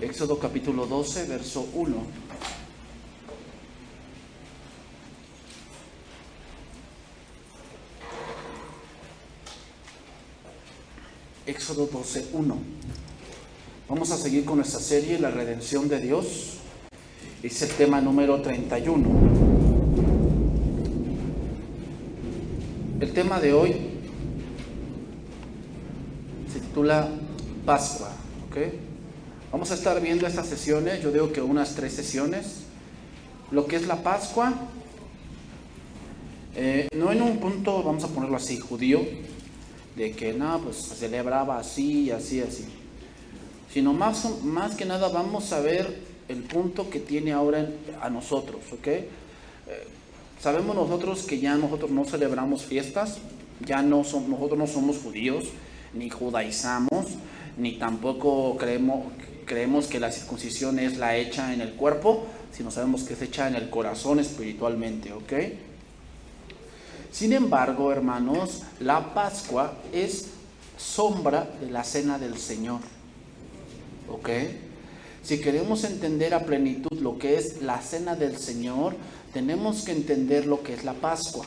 Éxodo capítulo 12, verso 1. Éxodo 12, 1. Vamos a seguir con nuestra serie, La redención de Dios. Es el tema número 31. El tema de hoy se titula Pascua, ¿ok? Vamos a estar viendo estas sesiones, yo digo que unas 3 sesiones, lo que es la Pascua, no en un punto, vamos a ponerlo así, judío, de que no, pues se celebraba así, así, sino más que nada vamos a ver el punto que tiene ahora a nosotros, ¿ok? Sabemos nosotros que ya nosotros no celebramos fiestas, nosotros no somos judíos, ni judaizamos, ni tampoco creemos que la circuncisión es la hecha en el cuerpo, sino sabemos que es hecha en el corazón espiritualmente, ¿ok? Sin embargo, hermanos, la Pascua es sombra de la cena del Señor, ¿ok? Si queremos entender a plenitud lo que es la cena del Señor, tenemos que entender lo que es la Pascua,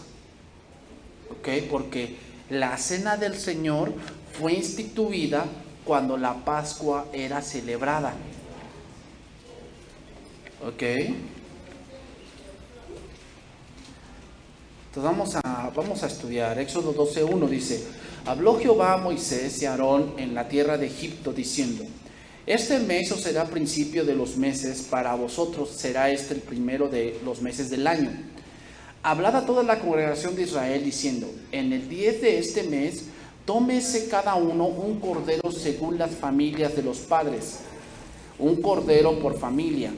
¿ok? Porque la cena del Señor fue instituida cuando la Pascua era celebrada, ¿ok? Entonces vamos a estudiar. Éxodo 12:1 dice: Habló Jehová a Moisés y a Aarón en la tierra de Egipto, diciendo: Este mes os será principio de los meses, para vosotros será este el primero de los meses del año. Hablad a toda la congregación de Israel, diciendo: En el 10 de este mes, tómese cada uno un cordero según las familias de los padres, un cordero por familia.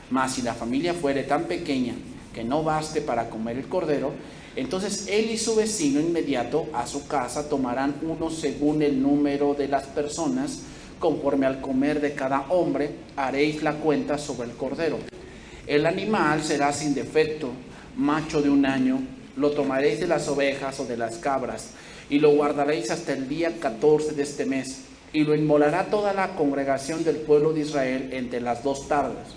Mas si la familia fuere tan pequeña que no baste para comer el cordero, entonces él y su vecino inmediato a su casa tomarán uno según el número de las personas, conforme al comer de cada hombre, haréis la cuenta sobre el cordero. El animal será sin defecto, macho de 1 año, lo tomaréis de las ovejas o de las cabras, y lo guardaréis hasta el día 14 de este mes, y lo inmolará toda la congregación del pueblo de Israel entre las 2 tardes.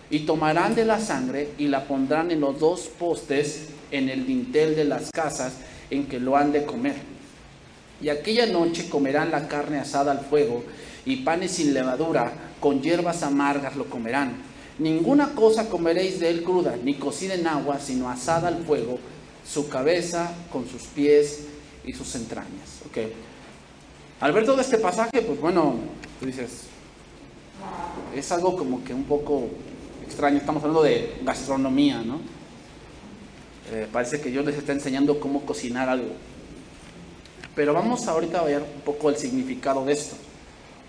Y tomarán de la sangre y la pondrán en los 2 postes en el dintel de las casas en que lo han de comer. Y aquella noche comerán la carne asada al fuego, y panes sin levadura, con hierbas amargas lo comerán. Ninguna cosa comeréis de él cruda, ni cocida en agua, sino asada al fuego, su cabeza con sus pies y sus entrañas. Okay. Al ver todo este pasaje, pues bueno, tú dices, es algo como que un poco extraño. Estamos hablando de gastronomía, ¿no? Parece que Dios les está enseñando cómo cocinar algo. Pero vamos ahorita a ver un poco el significado de esto.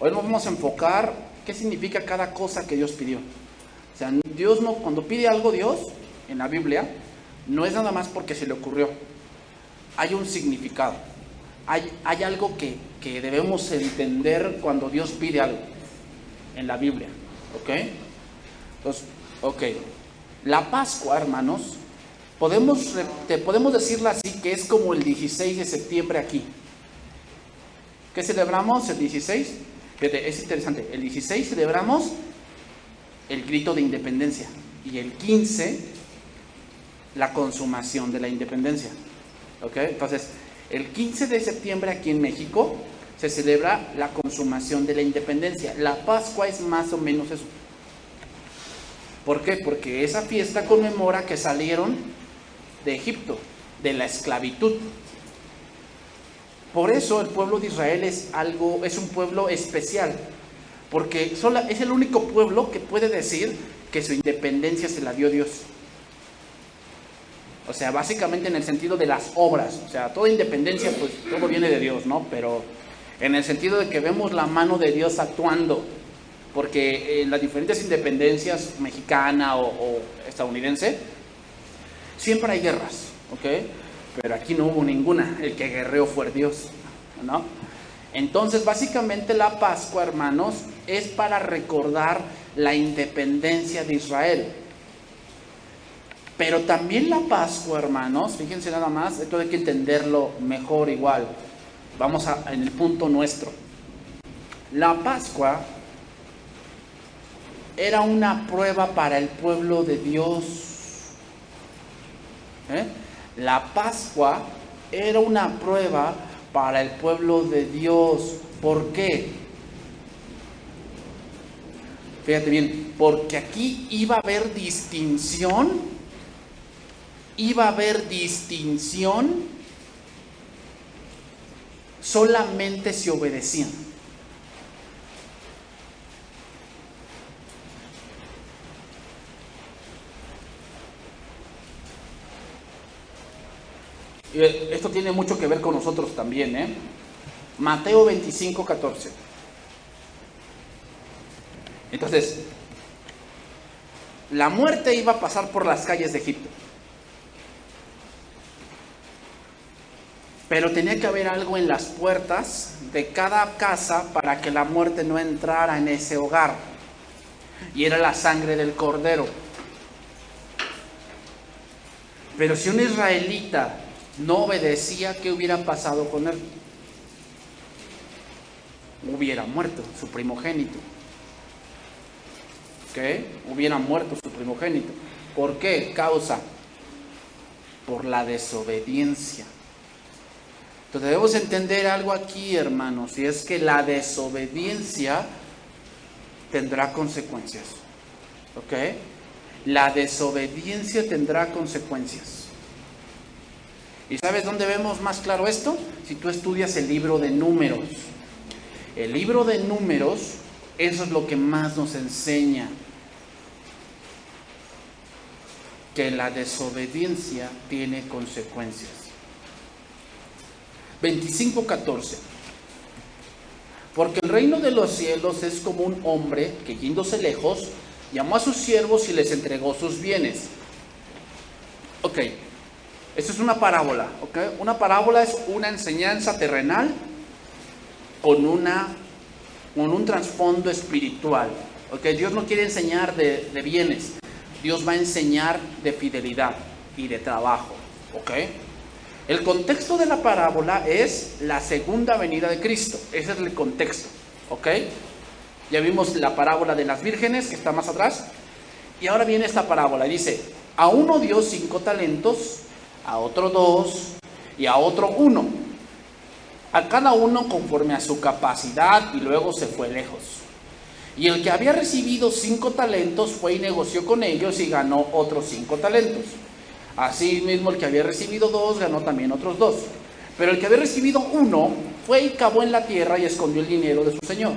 Hoy nos vamos a enfocar qué significa cada cosa que Dios pidió. O sea, Dios no, cuando pide algo Dios en la Biblia, no es nada más porque se le ocurrió. Hay un significado. Hay algo que debemos entender cuando Dios pide algo en la Biblia. ¿Ok? Entonces, ok. La Pascua, hermanos, podemos decirla así, que es como el 16 de septiembre aquí. ¿Qué celebramos el 16? Fíjate, es interesante. El 16 celebramos el grito de independencia. Y el 15, la consumación de la independencia. ¿Ok? Entonces, el 15 de septiembre aquí en México se celebra la consumación de la independencia. La Pascua es más o menos eso. ¿Por qué? Porque esa fiesta conmemora que salieron de Egipto, de la esclavitud. Por eso el pueblo de Israel es un pueblo especial, porque es el único pueblo que puede decir que su independencia se la dio Dios. O sea, básicamente en el sentido de las obras. O sea, toda independencia, pues todo viene de Dios, ¿no? Pero en el sentido de que vemos la mano de Dios actuando. Porque en las diferentes independencias, mexicana o estadounidense, siempre hay guerras, ¿ok? Pero aquí no hubo ninguna. El que guerreó fue Dios, ¿no? Entonces, básicamente la Pascua, hermanos, es para recordar la independencia de Israel. Pero también la Pascua, hermanos, fíjense nada más, esto hay que entenderlo mejor igual. Vamos en el punto nuestro. La Pascua era una prueba para el pueblo de Dios. La Pascua era una prueba para el pueblo de Dios. ¿Por qué? Fíjate bien, porque aquí iba a haber distinción, solamente si obedecían. Y esto tiene mucho que ver con nosotros también, Mateo 25, 14. Entonces, la muerte iba a pasar por las calles de Egipto. Pero tenía que haber algo en las puertas de cada casa para que la muerte no entrara en ese hogar. Y era la sangre del cordero. Pero si un israelita no obedecía, ¿qué hubiera pasado con él? Hubiera muerto su primogénito. Hubiera muerto su primogénito. ¿Por qué? Causa. Por la desobediencia. Entonces debemos entender algo aquí, hermanos, y es que la desobediencia tendrá consecuencias. La desobediencia tendrá consecuencias. ¿Y sabes dónde vemos más claro esto? Si tú estudias el libro de Números. El libro de Números, eso es lo que más nos enseña. Que la desobediencia tiene consecuencias. 25:14. Porque el reino de los cielos es como un hombre que, yéndose lejos, llamó a sus siervos y les entregó sus bienes. Esto es una parábola. Una parábola es una enseñanza terrenal con un trasfondo espiritual. Dios no quiere enseñar de bienes. Dios va a enseñar de fidelidad y de trabajo. El contexto de la parábola es la segunda venida de Cristo. Ese es el contexto. Ya vimos la parábola de las vírgenes, que está más atrás. Y ahora viene esta parábola. Dice, a uno dio 5 talentos, a otro 2 y a otro 1. A cada uno conforme a su capacidad, y luego se fue lejos. Y el que había recibido 5 talentos fue y negoció con ellos y ganó otros 5 talentos. Asimismo, el que había recibido 2 ganó también otros 2. Pero el que había recibido 1 fue y cavó en la tierra y escondió el dinero de su señor.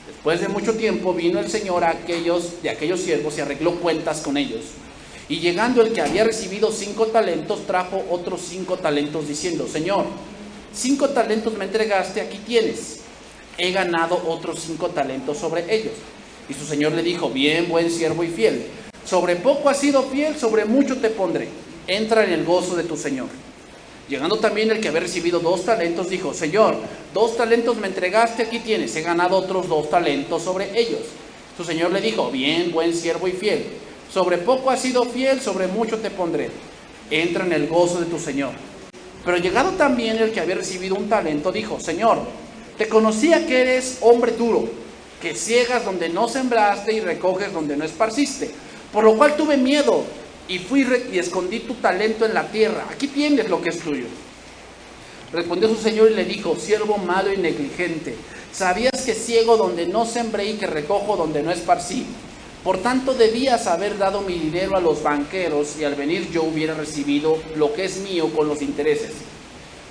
Después de mucho tiempo vino el señor de aquellos siervos y arregló cuentas con ellos. Y llegando el que había recibido 5 talentos, trajo otros 5 talentos diciendo, Señor, 5 talentos me entregaste, aquí tienes. He ganado otros 5 talentos sobre ellos. Y su señor le dijo, bien, buen siervo y fiel. Sobre poco has sido fiel, sobre mucho te pondré. Entra en el gozo de tu señor. Llegando también el que había recibido 2 talentos, dijo, Señor, 2 talentos me entregaste, aquí tienes. He ganado otros 2 talentos sobre ellos. Su señor le dijo, bien, buen siervo y fiel. Sobre poco has sido fiel, sobre mucho te pondré. Entra en el gozo de tu señor. Pero llegado también el que había recibido 1 talento, dijo, Señor, te conocía que eres hombre duro, que ciegas donde no sembraste y recoges donde no esparciste. Por lo cual tuve miedo y fui y escondí tu talento en la tierra. Aquí tienes lo que es tuyo. Respondió su señor y le dijo, siervo malo y negligente, ¿sabías que ciego donde no sembré y que recojo donde no esparcí? Por tanto debías haber dado mi dinero a los banqueros y al venir yo hubiera recibido lo que es mío con los intereses.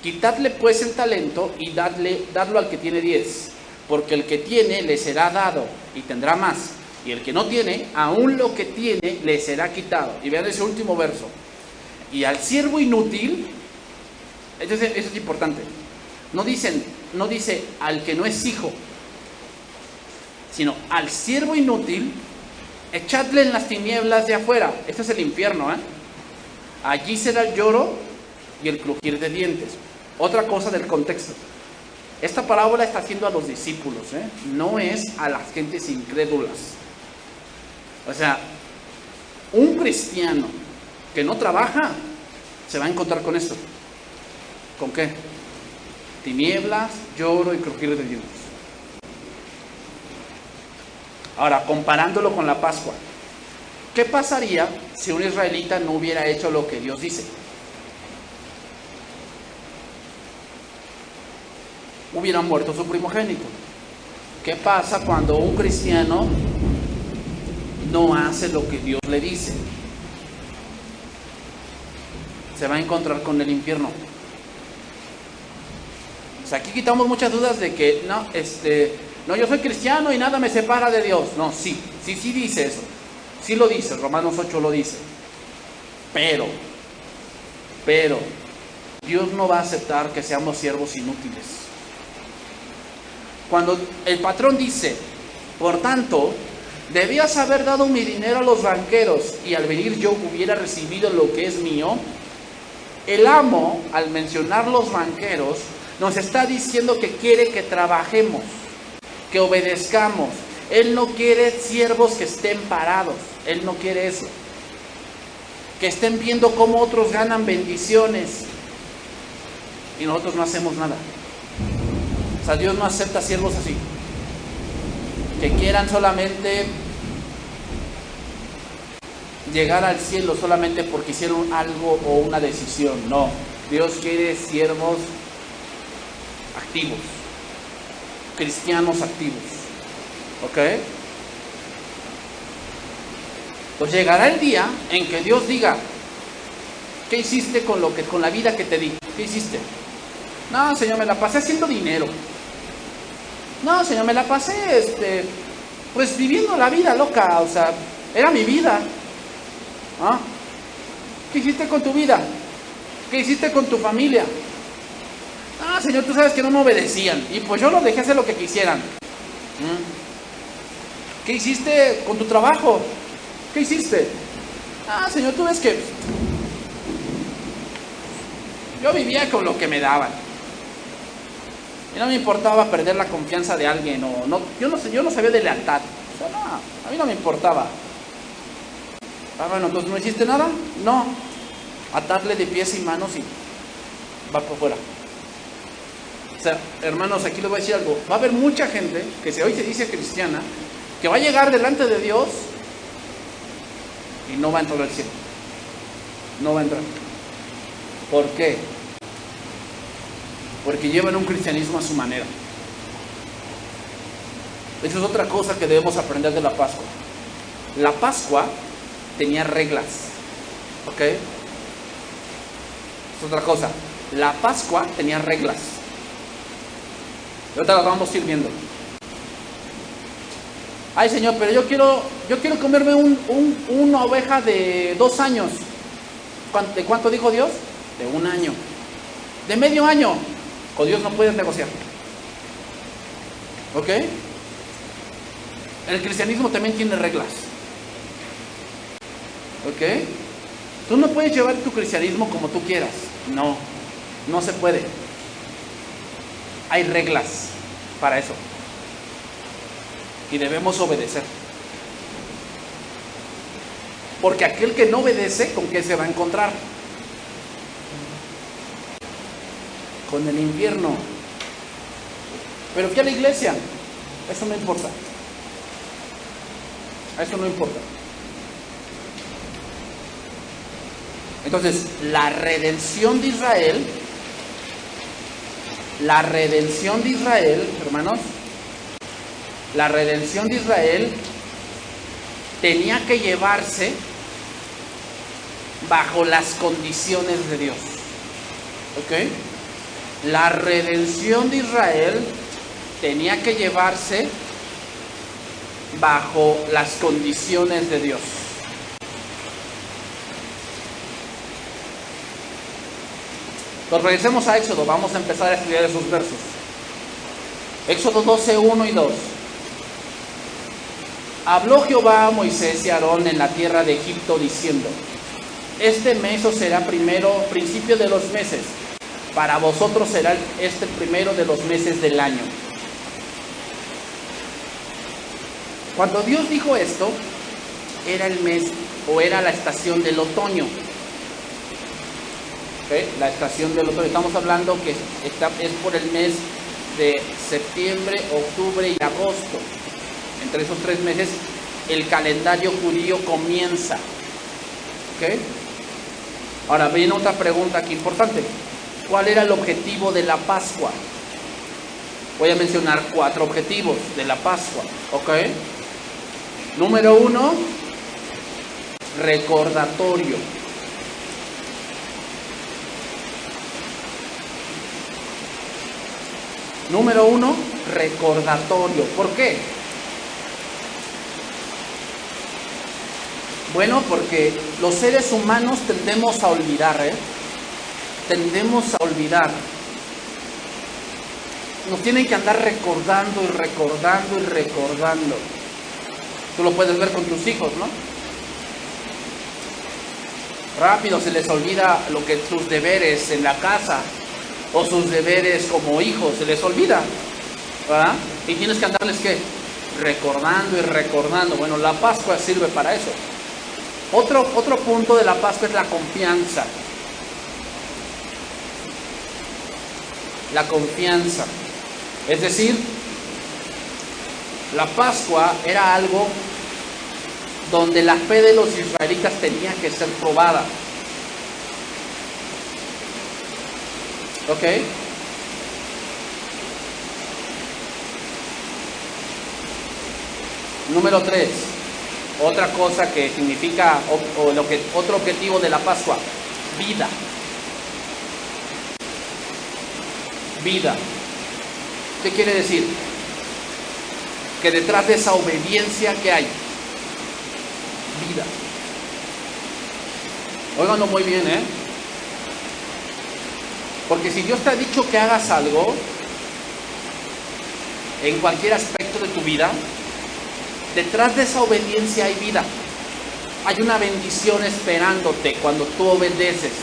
Quitadle pues el talento y dadlo al que tiene 10, porque el que tiene le será dado y tendrá más, y el que no tiene, aún lo que tiene le será quitado. Y vean ese último verso. Y al siervo inútil, eso es importante, no dice al que no es hijo, sino al siervo inútil, echadle en las tinieblas de afuera. Este es el infierno, Allí será el lloro y el crujir de dientes. Otra cosa del contexto. Esta parábola está haciendo a los discípulos, no es a las gentes incrédulas. O sea, un cristiano que no trabaja se va a encontrar con esto. ¿Con qué? Tinieblas, lloro y crujir de dientes. Ahora, comparándolo con la Pascua, ¿qué pasaría si un israelita no hubiera hecho lo que Dios dice? Hubiera muerto su primogénito. ¿Qué pasa cuando un cristiano no hace lo que Dios le dice? Se va a encontrar con el infierno. O sea, aquí quitamos muchas dudas de que no, yo soy cristiano y nada me separa de Dios. No, sí dice eso. Sí lo dice, Romanos 8 lo dice. Pero, Dios no va a aceptar que seamos siervos inútiles. Cuando el patrón dice, por tanto, debías haber dado mi dinero a los banqueros y al venir yo hubiera recibido lo que es mío, el amo, al mencionar los banqueros, nos está diciendo que quiere que trabajemos, que obedezcamos. Él no quiere siervos que estén parados, Él no quiere eso. Que estén viendo cómo otros ganan bendiciones y nosotros no hacemos nada. O sea, Dios no acepta siervos así, que quieran solamente llegar al cielo solamente porque hicieron algo o una decisión. No, Dios quiere siervos activos, cristianos activos. ¿Ok? Pues llegará el día en que Dios diga, ¿qué hiciste con la vida que te di? ¿Qué hiciste? No, Señor, me la pasé haciendo dinero. No, Señor, me la pasé pues viviendo la vida loca, o sea, era mi vida. ¿Ah? ¿Qué hiciste con tu vida? ¿Qué hiciste con tu familia? Ah, Señor, tú sabes que no me obedecían y pues yo los dejé hacer lo que quisieran. ¿Qué hiciste con tu trabajo? ¿Qué hiciste? Ah, Señor, tú ves que yo vivía con lo que me daban y no me importaba perder la confianza de alguien o no, yo no sabía de lealtad. O sea, no, a mí no me importaba. Ah, bueno, entonces no hiciste nada. No, atarle de pies y manos y va por fuera. O sea, hermanos, aquí les voy a decir algo. Va a haber mucha gente que hoy se dice cristiana, que va a llegar delante de Dios y no va a entrar al cielo. No va a entrar. ¿Por qué? Porque llevan un cristianismo a su manera. Eso es otra cosa que debemos aprender de la Pascua. La Pascua tenía reglas. ¿Ok? Es otra cosa. La Pascua tenía reglas. Y ahorita las vamos a ir viendo. Ay, Señor, pero yo quiero comerme una oveja de 2 años. ¿De cuánto dijo Dios? De 1 año. De medio año. Con Dios no puedes negociar. ¿Ok? El cristianismo también tiene reglas. ¿Ok? Tú no puedes llevar tu cristianismo como tú quieras. No, no se puede. Hay reglas para eso. Y debemos obedecer. Porque aquel que no obedece, ¿con qué se va a encontrar? Con el infierno. Pero fui a la iglesia. Eso no importa. Eso no importa. Entonces, la redención de Israel, hermanos, la redención de Israel tenía que llevarse bajo las condiciones de Dios. ¿Ok? La redención de Israel tenía que llevarse bajo las condiciones de Dios. Entonces regresemos a Éxodo, vamos a empezar a estudiar esos versos. Éxodo 12, 1 y 2. Habló Jehová a Moisés y a Aarón en la tierra de Egipto diciendo: este mes os será principio de los meses, para vosotros será este primero de los meses del año. Cuando Dios dijo esto, era el mes o era la estación del otoño. ¿Okay? La estación del otoño, estamos hablando que es por el mes de septiembre, octubre y agosto. entre esos 3 meses, el calendario judío comienza. ¿Ok? Ahora viene otra pregunta aquí importante. ¿Cuál era el objetivo de la Pascua? Voy a mencionar 4 objetivos de la Pascua. ¿Ok? Número 1, recordatorio. Número 1, recordatorio. ¿Por qué? Bueno, porque los seres humanos tendemos a olvidar, Tendemos a olvidar. Nos tienen que andar recordando y recordando y recordando. Tú lo puedes ver con tus hijos, ¿no? Rápido se les olvida sus deberes en la casa o sus deberes como hijos, se les olvida, ¿verdad? Y tienes que andarles, ¿qué? Recordando y recordando. Bueno, la Pascua sirve para eso. Otro punto de la Pascua es la confianza. La confianza. Es decir, la Pascua era algo donde la fe de los israelitas tenía que ser probada. ¿Ok? Número 3. Otra cosa que significa, otro objetivo de la Pascua, vida. Vida. ¿Qué quiere decir? Que detrás de esa obediencia, ¿qué hay? Vida. Óiganlo muy bien, Porque si Dios te ha dicho que hagas algo, en cualquier aspecto de tu vida, detrás de esa obediencia hay vida. Hay una bendición esperándote cuando tú obedeces.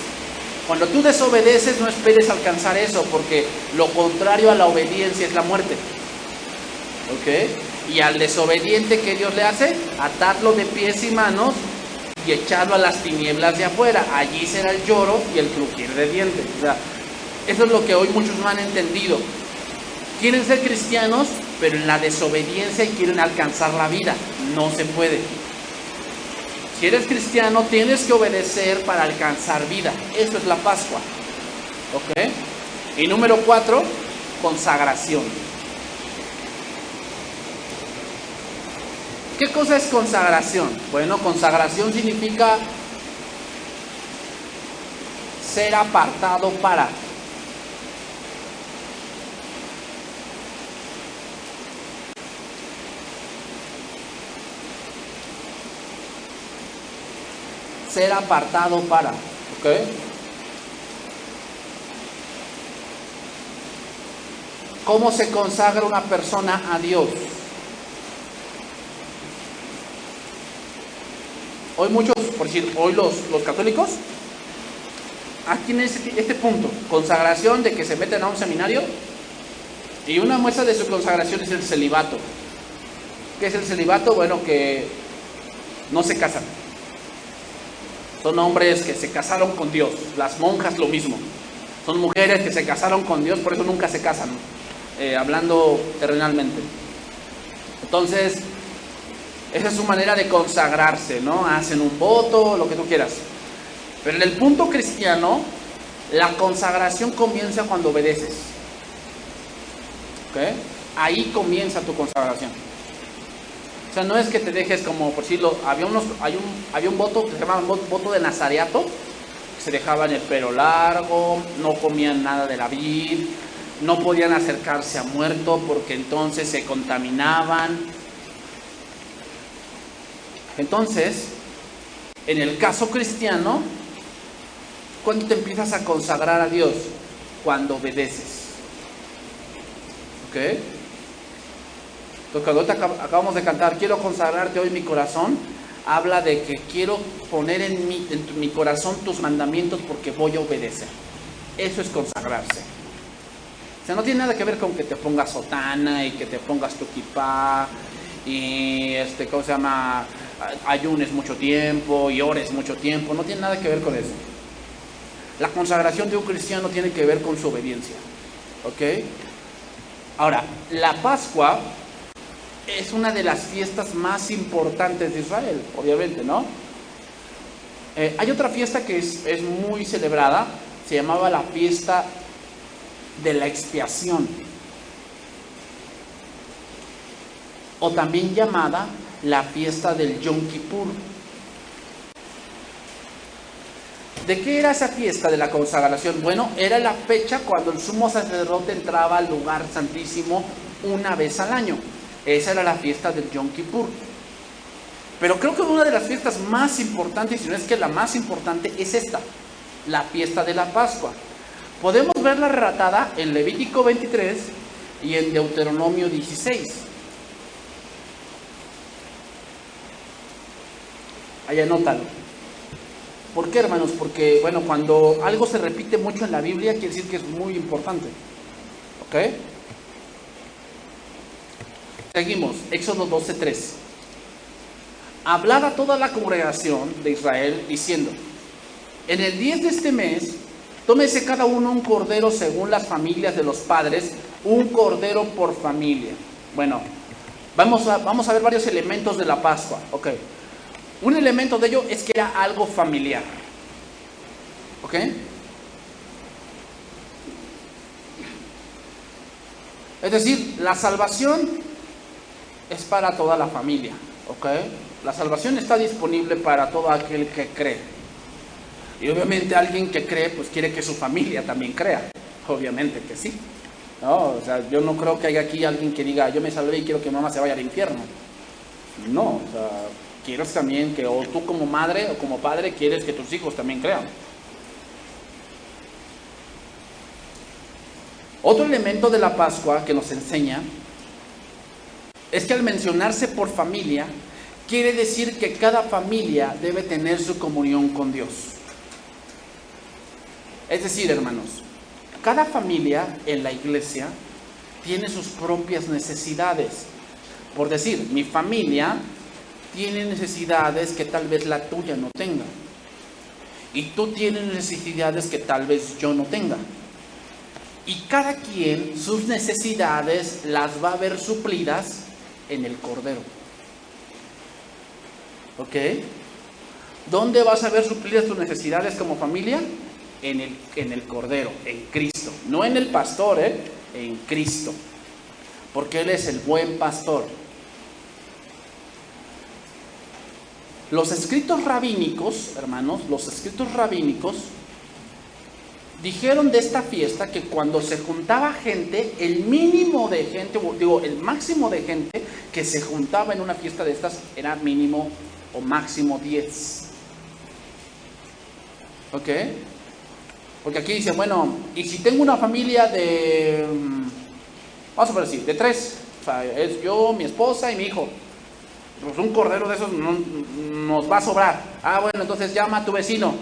Cuando tú desobedeces, no esperes alcanzar eso, porque lo contrario a la obediencia es la muerte. ¿Ok? Y al desobediente, ¿qué Dios le hace? Atarlo de pies y manos y echarlo a las tinieblas de afuera. Allí será el lloro y el crujir de dientes. O sea, eso es lo que hoy muchos no han entendido. Quieren ser cristianos, pero en la desobediencia y quieren alcanzar la vida. No se puede. Si eres cristiano, tienes que obedecer para alcanzar vida. Eso es la Pascua. ¿Ok? Y número 4, consagración. ¿Qué cosa es consagración? Bueno, consagración significa ser apartado para. Ser apartado para. ¿Ok? ¿Cómo se consagra una persona a Dios? Hoy muchos, por decir, hoy los católicos, aquí en este punto, consagración de que se meten a un seminario, y una muestra de su consagración es el celibato. ¿Qué es el celibato? Bueno, que no se casan. Son hombres que se casaron con Dios. Las monjas lo mismo. Son mujeres que se casaron con Dios, por eso nunca se casan, hablando terrenalmente. Entonces, esa es su manera de consagrarse, ¿no? Hacen un voto, lo que tú quieras. Pero en el punto cristiano, la consagración comienza cuando obedeces. ¿Ok? Ahí comienza tu consagración. O sea, no es que te dejes como, por decirlo, había un voto que se llamaba voto de nazareato, que se dejaban el pelo largo, no comían nada de la vid, no podían acercarse a muerto porque entonces se contaminaban. Entonces, en el caso cristiano, ¿cuándo te empiezas a consagrar a Dios? Cuando obedeces. ¿Ok? Entonces, cuando acabamos de cantar, quiero consagrarte hoy mi corazón, habla de que quiero poner en mi corazón tus mandamientos porque voy a obedecer. Eso es consagrarse. O sea, no tiene nada que ver con que te pongas sotana y que te pongas tu kipá y ¿cómo se llama? Ayunes mucho tiempo y ores mucho tiempo. No tiene nada que ver con eso. La consagración de un cristiano tiene que ver con su obediencia. ¿Ok? Ahora, la Pascua es una de las fiestas más importantes de Israel, obviamente, ¿no? Hay otra fiesta que es muy celebrada, se llamaba la fiesta de la expiación, o también llamada la fiesta del Yom Kippur. ¿De qué era esa fiesta de la consagración? Bueno, era la fecha cuando el sumo sacerdote entraba al lugar santísimo una vez al año. Esa era la fiesta del Yom Kippur. Pero creo que una de las fiestas más importantes, si no es que la más importante, es esta, la fiesta de la Pascua. Podemos verla relatada en Levítico 23 y en Deuteronomio 16. Ahí anótalo. ¿Por qué, hermanos? Porque, bueno, cuando algo se repite mucho en la Biblia, quiere decir que es muy importante. ¿Ok? Seguimos, Éxodo 12:3. Hablad a toda la congregación de Israel, diciendo: en el 10 de este mes, tómese cada uno un cordero según las familias de los padres, un cordero por familia. Bueno, vamos a ver varios elementos de la Pascua. Ok. Un elemento de ello es que era algo familiar. ¿Ok? Es decir, la salvación es para toda la familia. ¿Ok? La salvación está disponible para todo aquel que cree. Y obviamente alguien que cree, pues quiere que su familia también crea. Obviamente que sí. No, o sea, yo no creo que haya aquí alguien que diga: yo me salvé y quiero que mamá se vaya al infierno. No, o sea, quieres también que, o tú como madre o como padre, quieres que tus hijos también crean. Otro elemento de la Pascua que nos enseña es que al mencionarse por familia, quiere decir que cada familia debe tener su comunión con Dios. Es decir, hermanos, cada familia en la iglesia tiene sus propias necesidades. Por decir, mi familia tiene necesidades que tal vez la tuya no tenga. Y tú tienes necesidades que tal vez yo no tenga. Y cada quien sus necesidades las va a ver suplidas en el Cordero. ¿Ok? ¿Dónde vas a ver suplidas tus necesidades como familia? En el Cordero, en Cristo. No en el pastor, en Cristo. Porque Él es el buen pastor. Los escritos rabínicos, hermanos, los escritos rabínicos dijeron de esta fiesta que cuando se juntaba gente, el mínimo de gente, el máximo de gente que se juntaba en una fiesta de estas era mínimo o máximo 10. ¿Ok? Porque aquí dice, bueno, y si tengo una familia de, vamos a decir, de 3, o sea, es yo, mi esposa y mi hijo, pues un cordero de esos nos va a sobrar. Ah, bueno, entonces llama a tu vecino.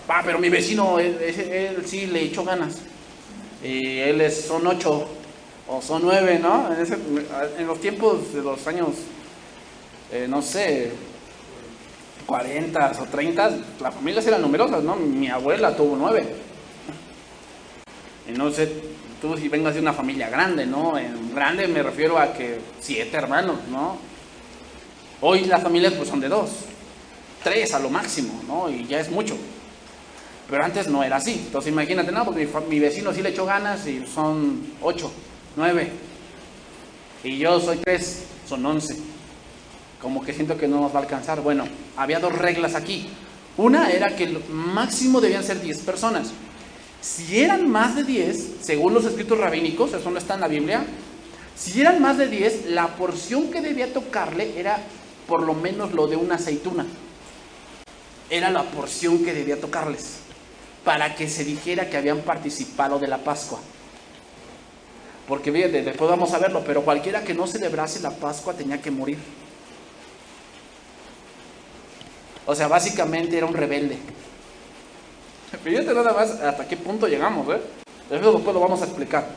Ah, pero mi vecino, él sí le echó ganas. Y son 8 o son 9, ¿no? En los tiempos de los años, no sé, 40 o 30, las familias eran numerosas, ¿no? Mi abuela tuvo 9. Y no sé, tú si vengas de una familia grande, ¿no? En grande me refiero a que 7 hermanos, ¿no? Hoy las familias pues son de 2, 3 a lo máximo, ¿no? Y ya es mucho. Pero antes no era así. Entonces imagínate, no, porque mi vecino sí le echó ganas y son 8, 9. Y yo soy 3, son 11. Como que siento que no nos va a alcanzar. Bueno, había 2 reglas aquí. Una era que el máximo debían ser 10 personas. Si eran más de 10, según los escritos rabínicos, eso no está en la Biblia, si eran más de 10, la porción que debía tocarle era por lo menos lo de una aceituna. Era la porción que debía tocarles, para que se dijera que habían participado de la Pascua. Porque fíjate, después vamos a verlo, pero cualquiera que no celebrase la Pascua tenía que morir. O sea, básicamente era un rebelde. Fíjate nada más hasta qué punto llegamos, Eso después lo vamos a explicar.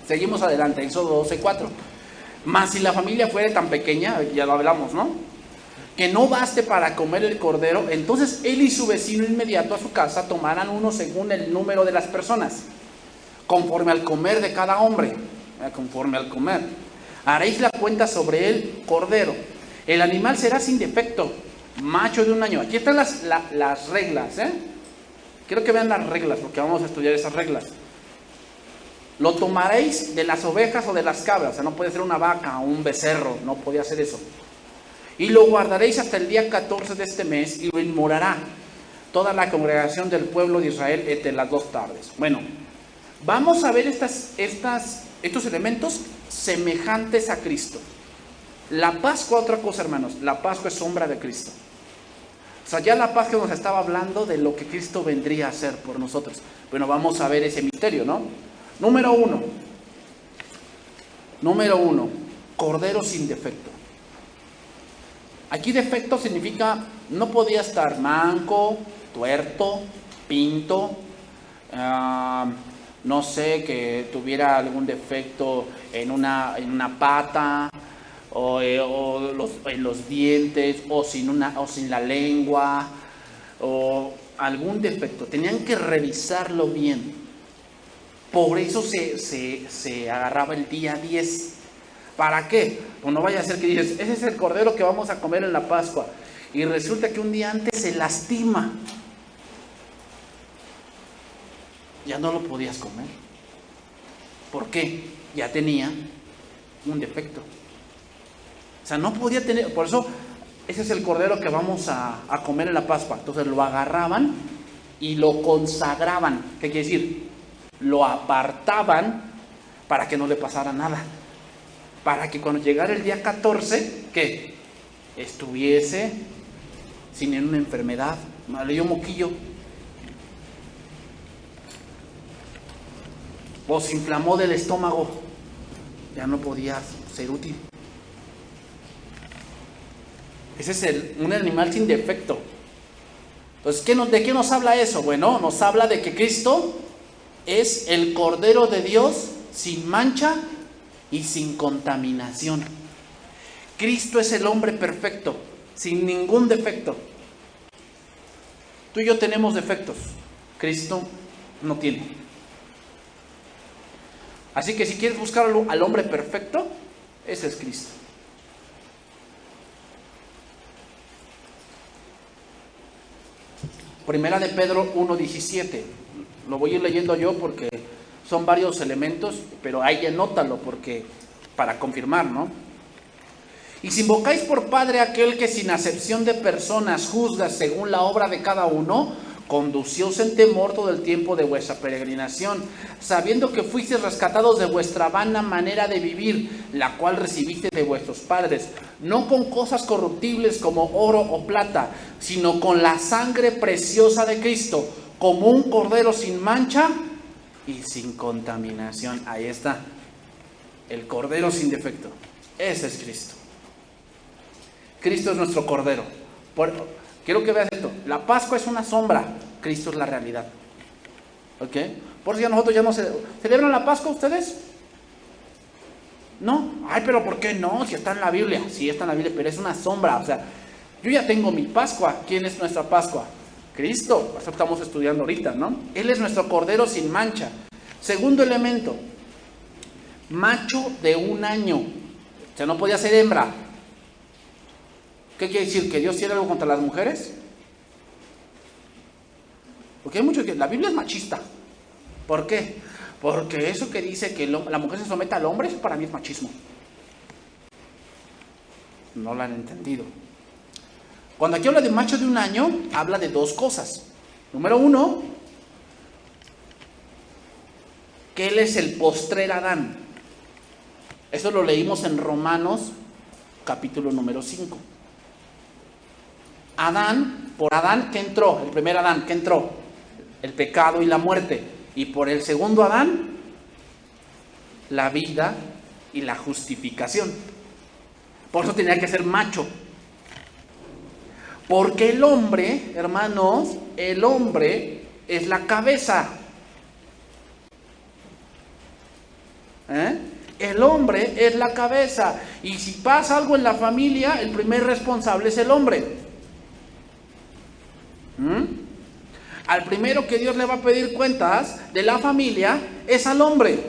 Seguimos adelante, Éxodo 12:4. Mas si la familia fuera tan pequeña, ya lo hablamos, ¿no? Que no baste para comer el cordero, entonces él y su vecino inmediato a su casa tomarán uno según el número de las personas, conforme al comer de cada hombre, conforme al comer. Haréis la cuenta sobre el cordero. El animal será sin defecto, macho de un año. Aquí están las reglas, ¿eh? Quiero que vean las reglas, porque vamos a estudiar esas reglas. Lo tomaréis de las ovejas o de las cabras, o sea, no puede ser una vaca o un becerro, no podía ser eso. Y lo guardaréis hasta el día 14 de este mes y lo inmolará toda la congregación del pueblo de Israel entre las 2 tardes. Bueno, vamos a ver estos elementos semejantes a Cristo. La Pascua, otra cosa, hermanos, la Pascua es sombra de Cristo. O sea, ya la Pascua nos estaba hablando de lo que Cristo vendría a hacer por nosotros. Bueno, vamos a ver ese misterio, ¿no? Número uno, cordero sin defecto. Aquí defecto significa no podía estar manco, tuerto, pinto, no sé, que tuviera algún defecto en una pata, o en los dientes, o sin la lengua, o algún defecto. Tenían que revisarlo bien. Por eso se agarraba el día 10. ¿Para qué? Pues no vaya a ser que dices, ese es el cordero que vamos a comer en la Pascua. Y resulta que un día antes se lastima. Ya no lo podías comer. ¿Por qué? Ya tenía un defecto. O sea, no podía tener, por eso ese es el cordero que vamos a comer en la Pascua. Entonces lo agarraban y lo consagraban. ¿Qué quiere decir? Lo apartaban para que no le pasara nada. Para que cuando llegara el día 14, ¿qué? Estuviese sin una enfermedad. Le dio moquillo. O se inflamó del estómago. Ya no podía ser útil. Ese es un animal sin defecto. Entonces, ¿de qué nos habla eso? Bueno, nos habla de que Cristo es el Cordero de Dios sin mancha y sin contaminación. Cristo es el hombre perfecto, sin ningún defecto. Tú y yo tenemos defectos, Cristo no tiene. Así que si quieres buscar al hombre perfecto, ese es Cristo. Primera de Pedro 1:17. Lo voy a ir leyendo yo porque son varios elementos, pero ahí anótalo para confirmar, ¿no? Y si invocáis por Padre aquel que sin acepción de personas juzga según la obra de cada uno, conducíos en temor todo el tiempo de vuestra peregrinación, sabiendo que fuisteis rescatados de vuestra vana manera de vivir, la cual recibiste de vuestros padres, no con cosas corruptibles como oro o plata, sino con la sangre preciosa de Cristo, como un cordero sin mancha y sin contaminación. Ahí está, el cordero sin defecto. Ese es Cristo. Cristo es nuestro cordero. Quiero que veas esto. La Pascua es una sombra, Cristo es la realidad. ¿Ok? Por si nosotros ya no ¿celebran la Pascua ustedes? ¿No? Ay, pero ¿por qué no? Si está en la Biblia. Sí, está en la Biblia, pero es una sombra. O sea, yo ya tengo mi Pascua. ¿Quién es nuestra Pascua? Cristo. Eso estamos estudiando ahorita, ¿no? Él es nuestro cordero sin mancha. Segundo elemento, macho de un año. O sea, no podía ser hembra. ¿Qué quiere decir? ¿Que Dios tiene algo contra las mujeres? Porque hay muchos que... La Biblia es machista. ¿Por qué? Porque eso que dice que la mujer se someta al hombre, eso para mí es machismo. No lo han entendido. Cuando aquí habla de macho de un año, habla de dos cosas. Número uno, que él es el postrer Adán. Eso lo leímos en Romanos, capítulo número 5. Adán, por Adán, ¿qué entró? El primer Adán, ¿qué entró? El pecado y la muerte. Y por el segundo Adán, la vida y la justificación. Por eso tenía que ser macho. Porque el hombre, hermanos, el hombre es la cabeza. El hombre es la cabeza. Y si pasa algo en la familia, el primer responsable es el hombre. Al primero que Dios le va a pedir cuentas de la familia es al hombre.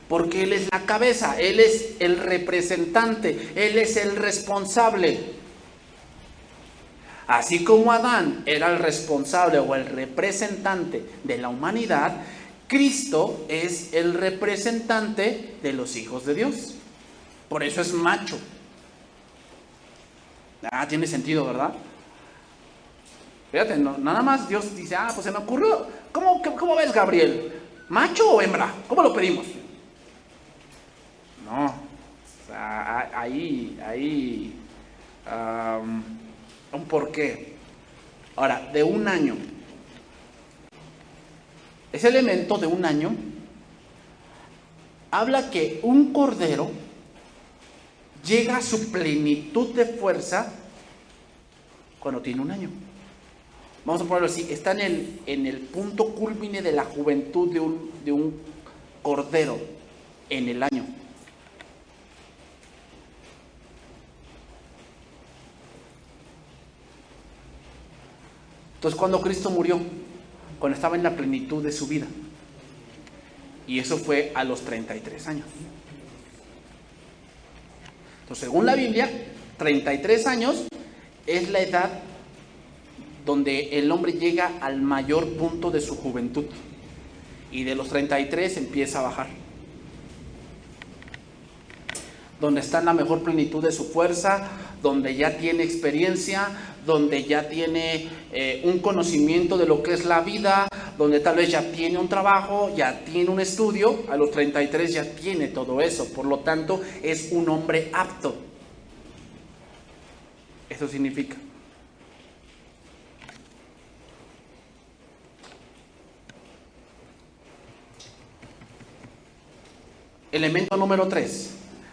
porque Él es la cabeza, Él es el representante, Él es el responsable. Así como Adán era el responsable o el representante de la humanidad, Cristo es el representante de los hijos de Dios. Por eso es macho. Tiene sentido, ¿verdad? Fíjate, nada más Dios dice, pues se me ocurrió. ¿Cómo ves, Gabriel? ¿Macho o hembra? ¿Cómo lo pedimos? No. O sea, hay un porqué. Ahora, de un año. Ese elemento de un año habla que un cordero llega a su plenitud de fuerza cuando tiene un año. Vamos a ponerlo así, está en el punto cúlmine de la juventud de un cordero en el año. Entonces, cuando Cristo murió, cuando estaba en la plenitud de su vida, y eso fue a los 33 años. Entonces, según la Biblia, 33 años es la edad donde el hombre llega al mayor punto de su juventud, y de los 33 empieza a bajar, donde está en la mejor plenitud de su fuerza, donde ya tiene experiencia, donde ya tiene un conocimiento de lo que es la vida, donde tal vez ya tiene un trabajo, ya tiene un estudio. A los 33 ya tiene todo eso, por lo tanto es un hombre apto. Eso significa. Elemento número 3,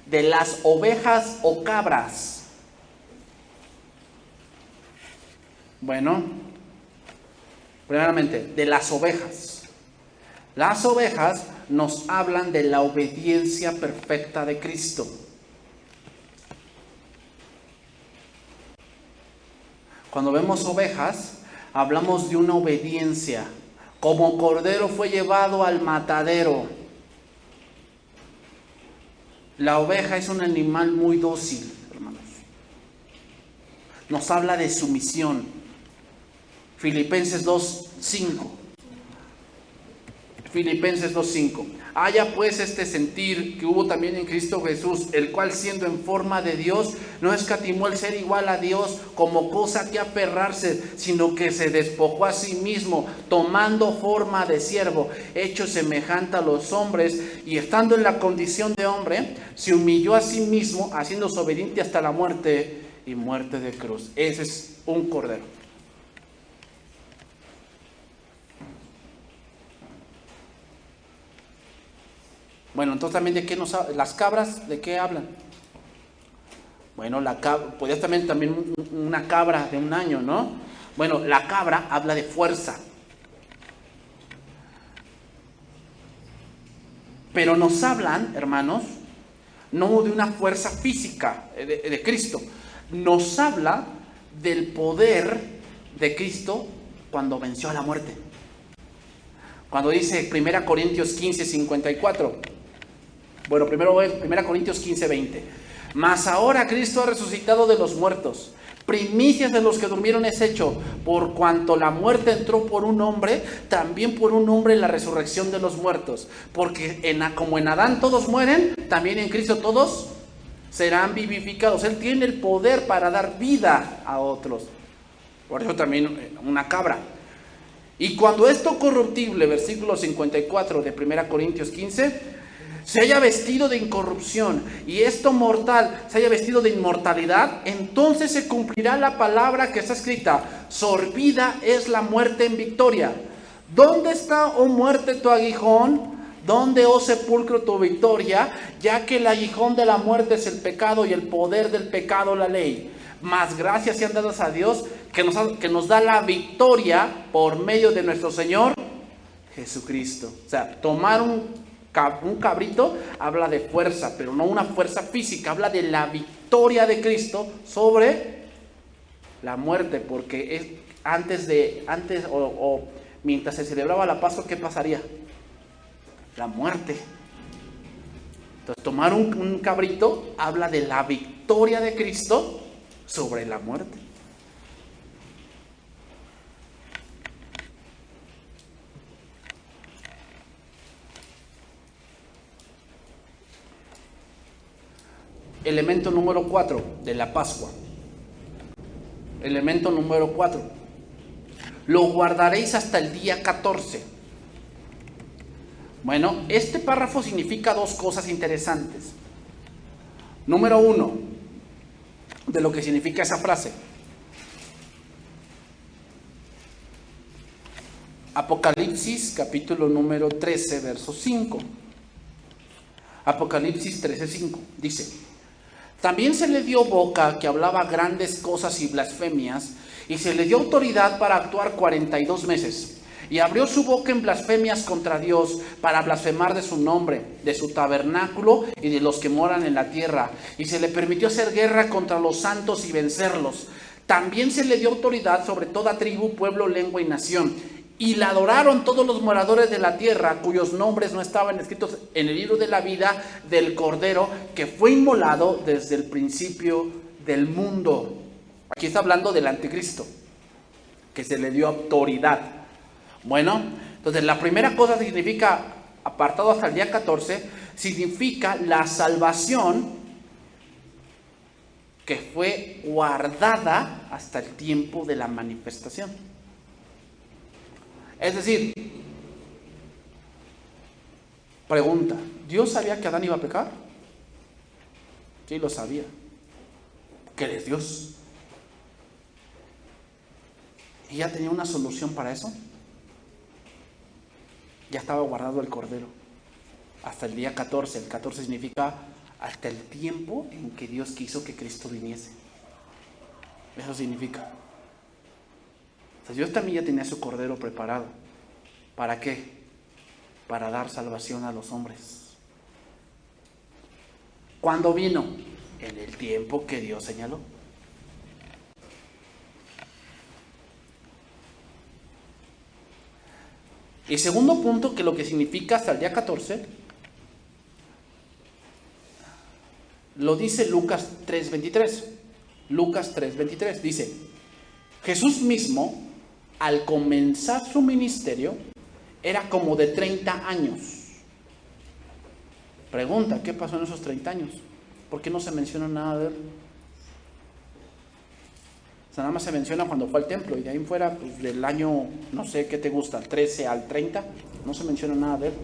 de las ovejas o cabras. Bueno, primeramente, de las ovejas. Las ovejas nos hablan de la obediencia perfecta de Cristo. Cuando vemos ovejas, hablamos de una obediencia. Como cordero fue llevado al matadero. La oveja es un animal muy dócil, hermanos. Nos habla de sumisión. Filipenses 2:5. Filipenses 2:5. Haya pues este sentir que hubo también en Cristo Jesús, el cual siendo en forma de Dios, no escatimó el ser igual a Dios como cosa que aferrarse, sino que se despojó a sí mismo, tomando forma de siervo, hecho semejante a los hombres, y estando en la condición de hombre, se humilló a sí mismo, haciéndose obediente hasta la muerte y muerte de cruz. Ese es un cordero. Bueno, entonces también de qué nos hablan. Las cabras, ¿de qué hablan? Bueno, la cabra, podría también una cabra de un año, ¿no? Bueno, la cabra habla de fuerza. Pero nos hablan, hermanos, no de una fuerza física de Cristo. Nos habla del poder de Cristo cuando venció a la muerte. Cuando dice 1 Corintios 15:54. Bueno, primero 1 Corintios 15:20. Mas ahora Cristo ha resucitado de los muertos, primicias de los que durmieron es hecho, por cuanto la muerte entró por un hombre, también por un hombre la resurrección de los muertos. Porque como en Adán todos mueren, también en Cristo todos serán vivificados. Él tiene el poder para dar vida a otros. Por eso también una cabra. Y cuando esto corruptible, versículo 54 de 1 Corintios 15, se haya vestido de incorrupción y esto mortal se haya vestido de inmortalidad, entonces se cumplirá la palabra que está escrita: sorbida es la muerte en victoria. ¿Dónde está, oh muerte, tu aguijón? ¿Dónde, oh sepulcro, tu victoria? Ya que el aguijón de la muerte es el pecado y el poder del pecado la ley. Mas gracias sean dadas a Dios que nos da la victoria por medio de nuestro Señor Jesucristo. O sea, tomar un cabrito habla de fuerza, pero no una fuerza física, habla de la victoria de Cristo sobre la muerte, porque mientras se celebraba la Pascua, ¿qué pasaría? La muerte. Entonces, tomar un cabrito habla de la victoria de Cristo sobre la muerte. Elemento número 4 de la Pascua. Elemento número 4. Lo guardaréis hasta el día 14. Bueno, este párrafo significa dos cosas interesantes. Número 1, de lo que significa esa frase. Apocalipsis, capítulo número 13, verso 5. Apocalipsis 13, 5. Dice: también se le dio boca que hablaba grandes cosas y blasfemias, y se le dio autoridad para actuar 42 meses. Y abrió su boca en blasfemias contra Dios, para blasfemar de su nombre, de su tabernáculo y de los que moran en la tierra. Y se le permitió hacer guerra contra los santos y vencerlos. También se le dio autoridad sobre toda tribu, pueblo, lengua y nación. Y la adoraron todos los moradores de la tierra, cuyos nombres no estaban escritos en el libro de la vida del Cordero, que fue inmolado desde el principio del mundo. Aquí está hablando del anticristo, que se le dio autoridad. Bueno, entonces la primera cosa significa, apartado hasta el día 14, significa la salvación que fue guardada hasta el tiempo de la manifestación. Es decir, pregunta, ¿Dios sabía que Adán iba a pecar? Sí, lo sabía, que Él es Dios. ¿Y ya tenía una solución para eso? Ya estaba guardado el Cordero hasta el día 14. El 14 significa hasta el tiempo en que Dios quiso que Cristo viniese. Eso significa. O sea, Dios también ya tenía su Cordero preparado. ¿Para qué? Para dar salvación a los hombres. ¿Cuándo vino? En el tiempo que Dios señaló. Y segundo punto, que lo que significa hasta el día 14, lo dice Lucas 3:23. Lucas 3:23 dice: Jesús mismo, al comenzar su ministerio, era como de 30 años. Pregunta, ¿qué pasó en esos 30 años? ¿Por qué no se menciona nada de él? O sea, nada más se menciona cuando fue al templo, y de ahí en fuera, pues del año, no sé, ¿qué te gusta? 13 al 30, no se menciona nada de él.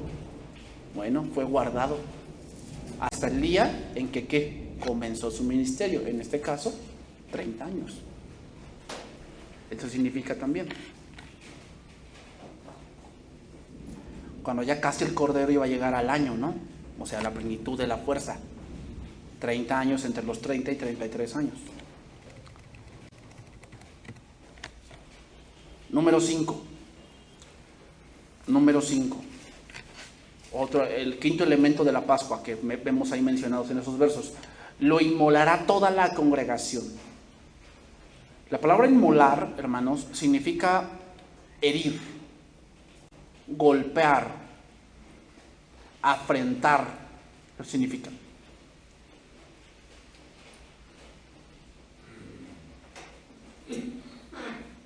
Bueno, fue guardado hasta el día en que, ¿qué? Comenzó su ministerio, en este caso, 30 años. Esto significa también, cuando ya casi el Cordero iba a llegar al año, ¿no? O sea, la plenitud de la fuerza. 30 años, entre los 30 y 33 años. Número 5. El quinto elemento de la Pascua que vemos ahí mencionados en esos versos. Lo inmolará toda la congregación. La palabra inmolar, hermanos, significa herir, golpear, afrentar. Eso significa.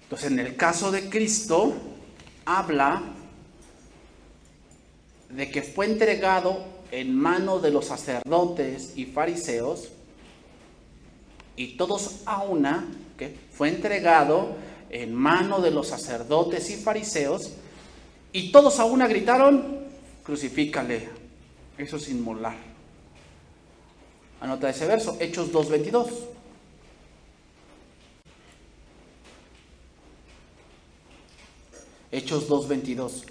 Entonces, en el caso de Cristo, habla de que fue entregado en manos de los sacerdotes y fariseos, y todos a una, que fue entregado en manos de los sacerdotes y fariseos, y todos a una gritaron: crucifícale. Eso es inmolar. Anota ese verso, Hechos 2:22. Hechos 2:22,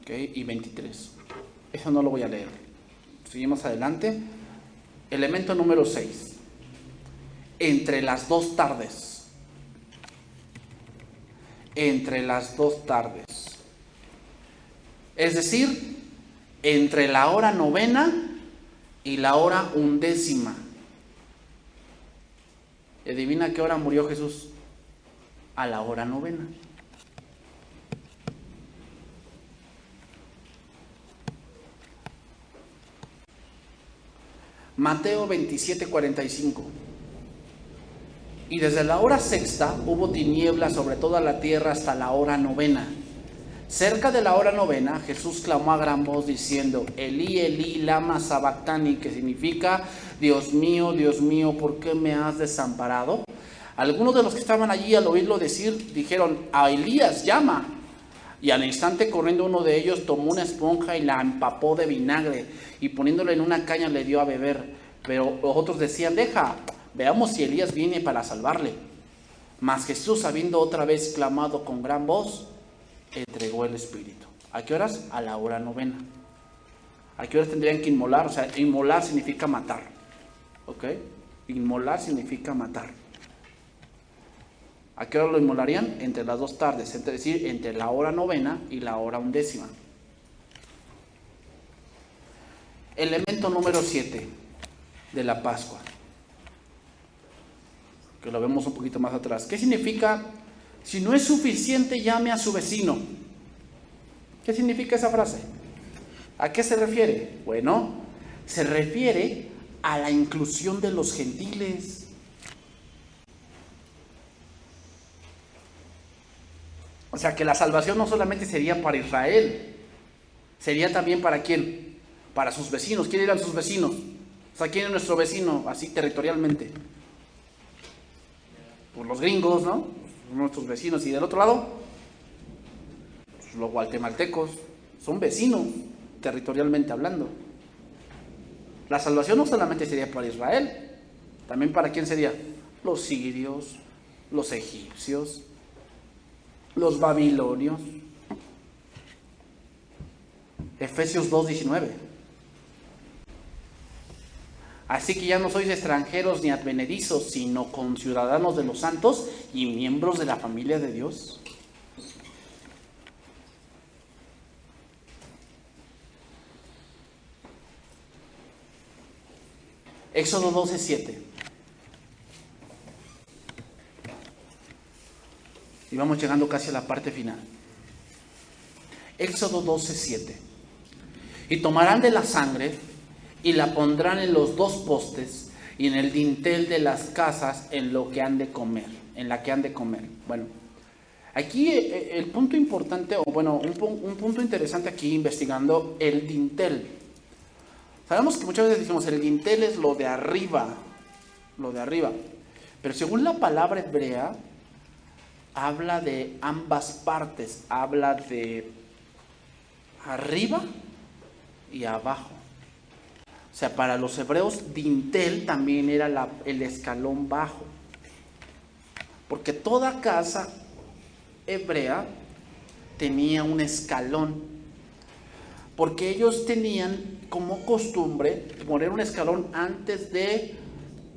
¿okay? Y 23. Eso no lo voy a leer. Seguimos adelante. Elemento número 6. Entre las dos tardes. Entre las dos tardes. Es decir, entre la hora novena y la hora undécima. ¿Y adivina a qué hora murió Jesús? A la hora novena. Mateo 27:45. Y desde la hora sexta hubo tinieblas sobre toda la tierra hasta la hora novena. Cerca de la hora novena, Jesús clamó a gran voz diciendo: Elí, Elí, lama sabactani, que significa: Dios mío, ¿por qué me has desamparado? Algunos de los que estaban allí al oírlo decir, dijeron: a Elías llama. Y al instante, corriendo uno de ellos, tomó una esponja y la empapó de vinagre, y poniéndola en una caña le dio a beber. Pero los otros decían: deja, veamos si Elías viene para salvarle. Mas Jesús, habiendo otra vez clamado con gran voz, entregó el Espíritu. ¿A qué horas? A la hora novena. ¿A qué horas tendrían que inmolar? O sea, inmolar significa matar. ¿Ok? Inmolar significa matar. ¿A qué hora lo inmolarían? Entre las 2 tardes, es decir, entre la hora novena y la hora 11. Elemento número 7 de la Pascua, que lo vemos un poquito más atrás. ¿Qué significa? Si no es suficiente, llame a su vecino. ¿Qué significa esa frase? ¿A qué se refiere? Bueno, se refiere a la inclusión de los gentiles. O sea, que la salvación no solamente sería para Israel, sería también para ¿quién? Para sus vecinos. ¿Quién eran sus vecinos? O sea, ¿quién es nuestro vecino, así territorialmente? Pues los gringos, ¿no? Nuestros vecinos. Y del otro lado, pues los guatemaltecos. Son vecinos, territorialmente hablando. La salvación no solamente sería para Israel, también para ¿quién sería? Los sirios, los egipcios, los babilonios. Efesios 2:19. Así que ya no sois extranjeros ni advenedizos, sino conciudadanos de los santos y miembros de la familia de Dios. Éxodo 12:7. Y vamos llegando casi a la parte final. Éxodo 12:7. Y tomarán de la sangre y la pondrán en los 2 postes y en el dintel de las casas en lo que han de comer, en la que han de comer. Bueno, aquí el punto importante, o bueno, un punto interesante aquí investigando el dintel. Sabemos que muchas veces decimos el dintel es lo de arriba, pero según la palabra hebrea, habla de ambas partes, habla de arriba y abajo. O sea, para los hebreos, dintel también era el escalón bajo. Porque toda casa hebrea tenía un escalón. Porque ellos tenían como costumbre poner un escalón antes de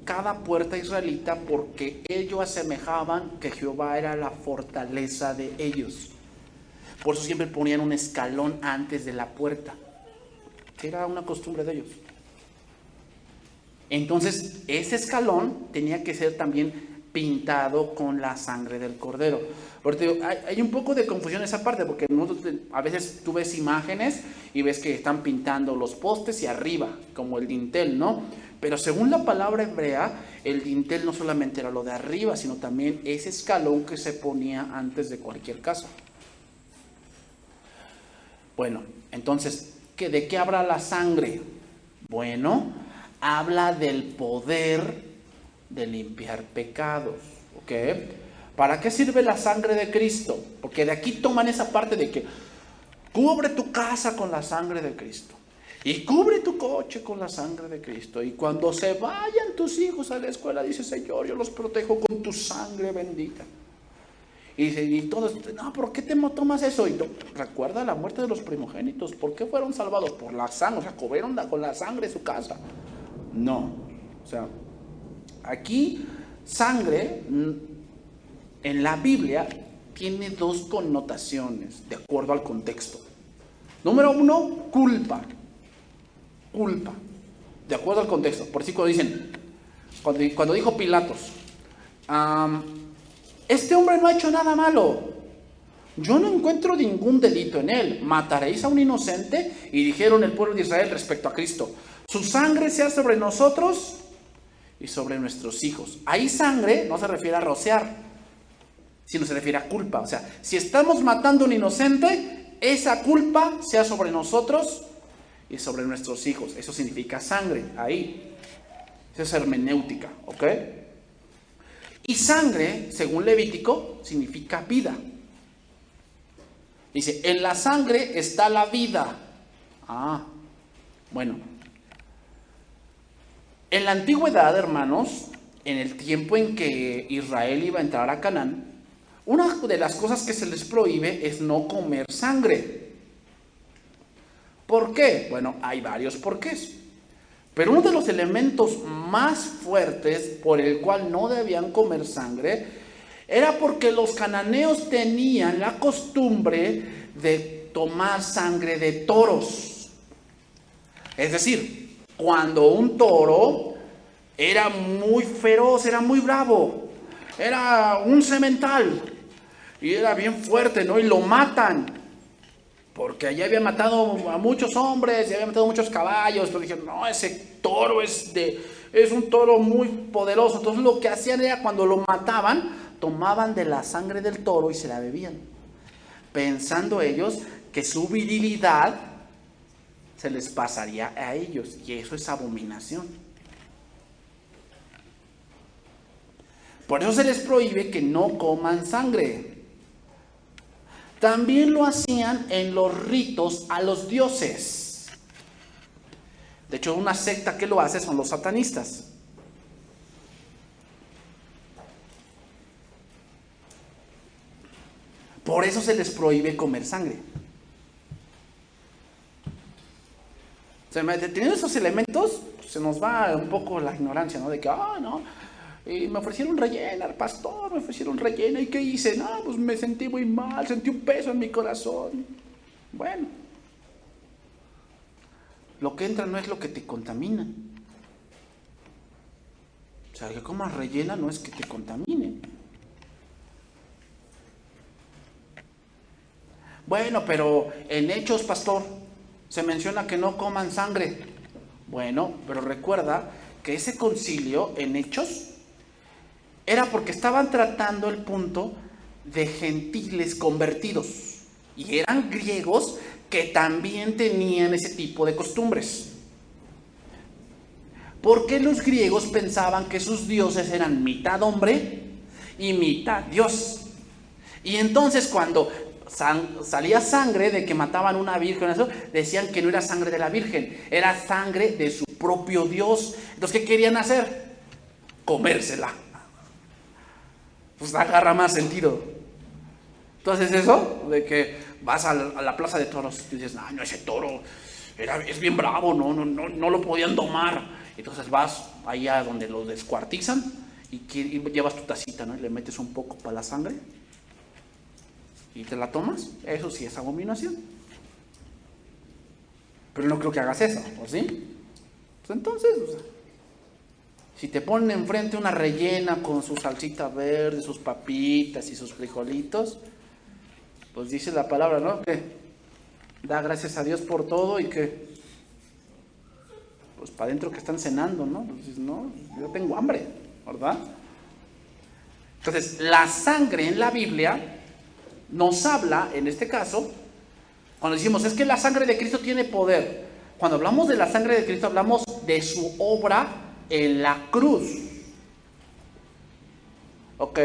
cada puerta israelita, porque ellos asemejaban que Jehová era la fortaleza de ellos. Por eso siempre ponían un escalón antes de la puerta. Era una costumbre de ellos. Entonces, ese escalón tenía que ser también pintado con la sangre del cordero. Porque hay un poco de confusión en esa parte, porque nosotros, a veces tú ves imágenes y ves que están pintando los postes y arriba, como el dintel, ¿no? Pero según la palabra hebrea, el dintel no solamente era lo de arriba, sino también ese escalón que se ponía antes de cualquier casa. Bueno, entonces, ¿de qué habla la sangre? Bueno, habla del poder de limpiar pecados, ¿ok? ¿Para qué sirve la sangre de Cristo? Porque de aquí toman esa parte de que cubre tu casa con la sangre de Cristo y cubre tu coche con la sangre de Cristo, y cuando se vayan tus hijos a la escuela, dice: Señor, yo los protejo con tu sangre bendita. Y todos, no, ¿por qué te tomas eso? Y recuerda la muerte de los primogénitos. ¿Por qué fueron salvados? Por la sangre. O sea, cubrieron con la sangre de su casa. No, o sea, aquí sangre en la Biblia tiene 2 connotaciones de acuerdo al contexto. Número 1, culpa, de acuerdo al contexto. Por si cuando dicen, cuando dijo Pilatos, este hombre no ha hecho nada malo, yo no encuentro ningún delito en él, mataréis a un inocente. Y dijeron el pueblo de Israel respecto a Cristo: Su sangre sea sobre nosotros y sobre nuestros hijos. Ahí sangre no se refiere a rociar, sino se refiere a culpa. O sea, si estamos matando a un inocente, esa culpa sea sobre nosotros y sobre nuestros hijos. Eso significa sangre, ahí. Eso es hermenéutica, ¿ok? Y sangre, según Levítico, significa vida. Dice, en la sangre está la vida. Bueno. En la antigüedad, hermanos, en el tiempo en que Israel iba a entrar a Canaán, una de las cosas que se les prohíbe es no comer sangre. ¿Por qué? Bueno, hay varios porqués. Pero uno de los elementos más fuertes por el cual no debían comer sangre era porque los cananeos tenían la costumbre de tomar sangre de toros. Es decir, cuando un toro era muy feroz, era muy bravo, era un semental y era bien fuerte, ¿no? Y lo matan. Porque allá había matado a muchos hombres y había matado a muchos caballos. Pero dijeron, no, ese toro es un toro muy poderoso. Entonces lo que hacían era cuando lo mataban, tomaban de la sangre del toro y se la bebían. Pensando ellos que su virilidad se les pasaría a ellos. Y eso es abominación. Por eso se les prohíbe que no coman sangre. También lo hacían en los ritos a los dioses. De hecho, una secta que lo hace son los satanistas. Por eso se les prohíbe comer sangre. O sea, teniendo esos elementos, se nos va un poco la ignorancia, ¿no? De que, no, me ofrecieron rellena, pastor, me ofrecieron rellena. ¿Y qué hice? No, pues me sentí muy mal, sentí un peso en mi corazón. Bueno, lo que entra no es lo que te contamina. O sea, que comas rellena no es que te contamine. Bueno, pero en Hechos, pastor, se menciona que no coman sangre. Bueno, pero recuerda que ese concilio en Hechos era porque estaban tratando el punto de gentiles convertidos. Y eran griegos que también tenían ese tipo de costumbres. Porque los griegos pensaban que sus dioses eran mitad hombre y mitad Dios. Y entonces cuando salía sangre de que mataban una virgen, eso, decían que no era sangre de la virgen, era sangre de su propio Dios. Entonces, ¿qué querían hacer? Comérsela. Pues agarra más sentido. Entonces eso, de que vas a la plaza de toros y dices, no, ese toro es bien bravo, no lo podían domar. Entonces vas ahí a donde lo descuartizan y llevas tu tacita, ¿no? Y le metes un poco para la sangre y te la tomas. Eso sí es abominación. Pero no creo que hagas eso, ¿o sí? Pues entonces, si te ponen enfrente una rellena con su salsita verde, sus papitas y sus frijolitos, pues dice la palabra, ¿no? Que da gracias a Dios por todo y que, pues para adentro que están cenando, ¿no? Pues dices, no, yo tengo hambre, ¿verdad? Entonces, la sangre en la Biblia nos habla, en este caso, cuando decimos, es que la sangre de Cristo tiene poder. Cuando hablamos de la sangre de Cristo, hablamos de su obra en la cruz. ¿Ok?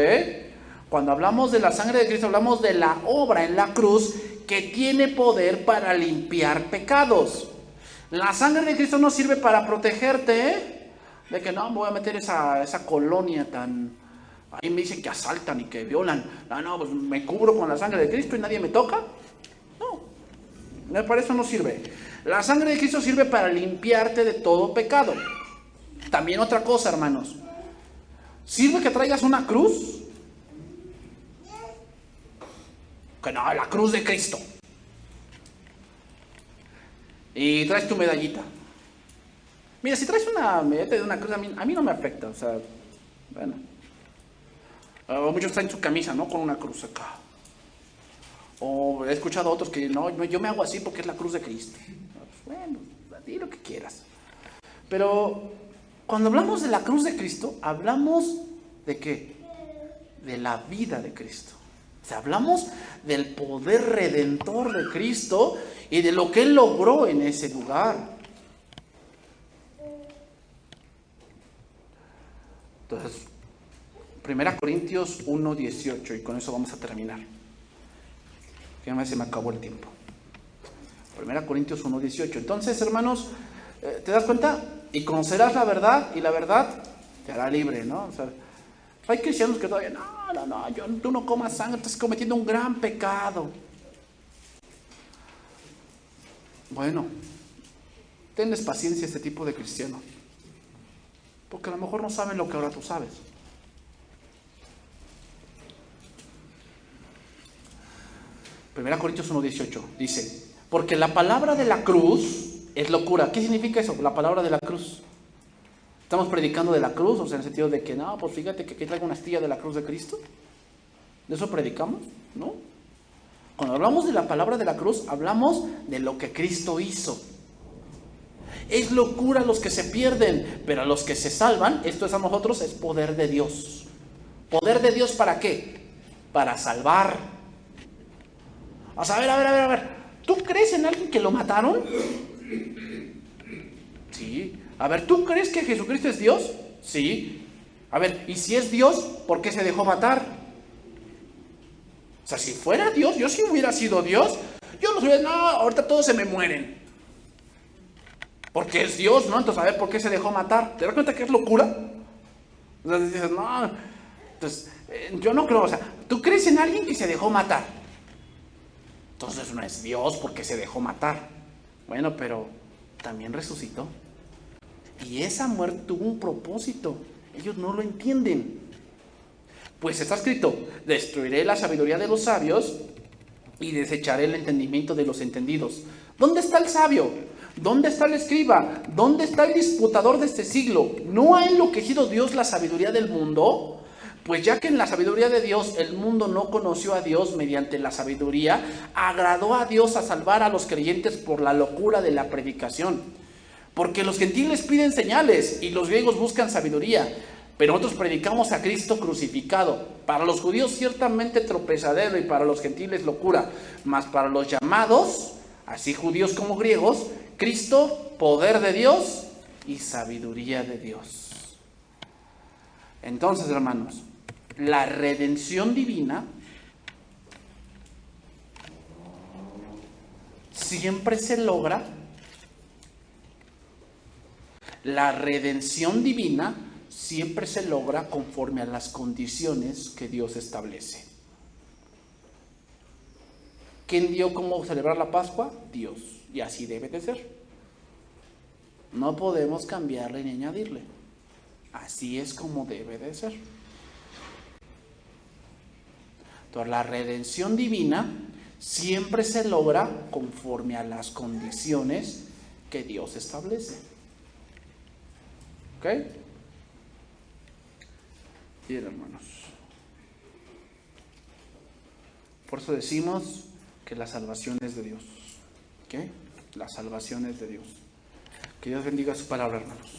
Cuando hablamos de la sangre de Cristo, hablamos de la obra en la cruz que tiene poder para limpiar pecados. La sangre de Cristo no sirve para protegerte, ¿eh? De que no, me voy a meter esa colonia tan... Ahí me dicen que asaltan y que violan. No, pues me cubro con la sangre de Cristo y nadie me toca. No, para eso no sirve. La sangre de Cristo sirve para limpiarte de todo pecado. También otra cosa, hermanos. ¿Sirve que traigas una cruz? Que no, la cruz de Cristo. Y traes tu medallita. Mira, si traes una medalla de una cruz, a mí no me afecta. O sea, bueno. Muchos traen su camisa, ¿no? Con una cruz acá. O he escuchado a otros que no, yo me hago así porque es la cruz de Cristo. Bueno, di lo que quieras. Pero cuando hablamos de la cruz de Cristo, hablamos ¿de qué? De la vida de Cristo. O sea, hablamos del poder redentor de Cristo y de lo que Él logró en ese lugar. Entonces, 1 Corintios 1:18, y con eso vamos a terminar. Que ya se me acabó el tiempo. 1 Corintios 1:18. Entonces, hermanos, ¿te das cuenta? Y conocerás la verdad, y la verdad te hará libre, ¿no? O sea, hay cristianos que todavía, tú no comas sangre, estás cometiendo un gran pecado. Bueno, tenles paciencia a este tipo de cristianos, porque a lo mejor no saben lo que ahora tú sabes. Primera Corintios 1:18 dice, porque la palabra de la cruz es locura. ¿Qué significa eso? La palabra de la cruz. ¿Estamos predicando de la cruz? O sea, en el sentido de que, no, pues fíjate que aquí traigo una astilla de la cruz de Cristo. ¿De eso predicamos? ¿No? Cuando hablamos de la palabra de la cruz, hablamos de lo que Cristo hizo. Es locura a los que se pierden, pero a los que se salvan, esto es a nosotros, es poder de Dios. ¿Poder de Dios para qué? Para salvar. O sea, a ver. ¿Tú crees en alguien que lo mataron? Sí. A ver, ¿tú crees que Jesucristo es Dios? Sí. A ver, ¿y si es Dios, por qué se dejó matar? O sea, si fuera Dios, yo si hubiera sido Dios, yo los hubiera, no, ahorita todos se me mueren. Porque es Dios, ¿no? Entonces, a ver, ¿por qué se dejó matar? ¿Te das cuenta que es locura? Entonces dices, no, entonces, yo no creo, o sea, ¿tú crees en alguien que se dejó matar? Entonces no es Dios porque se dejó matar. Bueno, pero también resucitó. Y esa muerte tuvo un propósito. Ellos no lo entienden. Pues está escrito, destruiré la sabiduría de los sabios y desecharé el entendimiento de los entendidos. ¿Dónde está el sabio? ¿Dónde está el escriba? ¿Dónde está el disputador de este siglo? ¿No ha enloquecido Dios la sabiduría del mundo? Pues ya que en la sabiduría de Dios el mundo no conoció a Dios mediante la sabiduría, agradó a Dios a salvar a los creyentes por la locura de la predicación. Porque los gentiles piden señales y los griegos buscan sabiduría, pero nosotros predicamos a Cristo crucificado. Para los judíos ciertamente tropezadero y para los gentiles locura, mas para los llamados, así judíos como griegos, Cristo, poder de Dios y sabiduría de Dios. Entonces, hermanos, la redención divina siempre se logra. La redención divina siempre se logra conforme a las condiciones que Dios establece. ¿Quién dio cómo celebrar la Pascua? Dios. Y así debe de ser. No podemos cambiarle ni añadirle. Así es como debe de ser. Entonces, la redención divina siempre se logra conforme a las condiciones que Dios establece. ¿Ok? Bien, hermanos. Por eso decimos que la salvación es de Dios. ¿Ok? La salvación es de Dios. Que Dios bendiga su palabra, hermanos.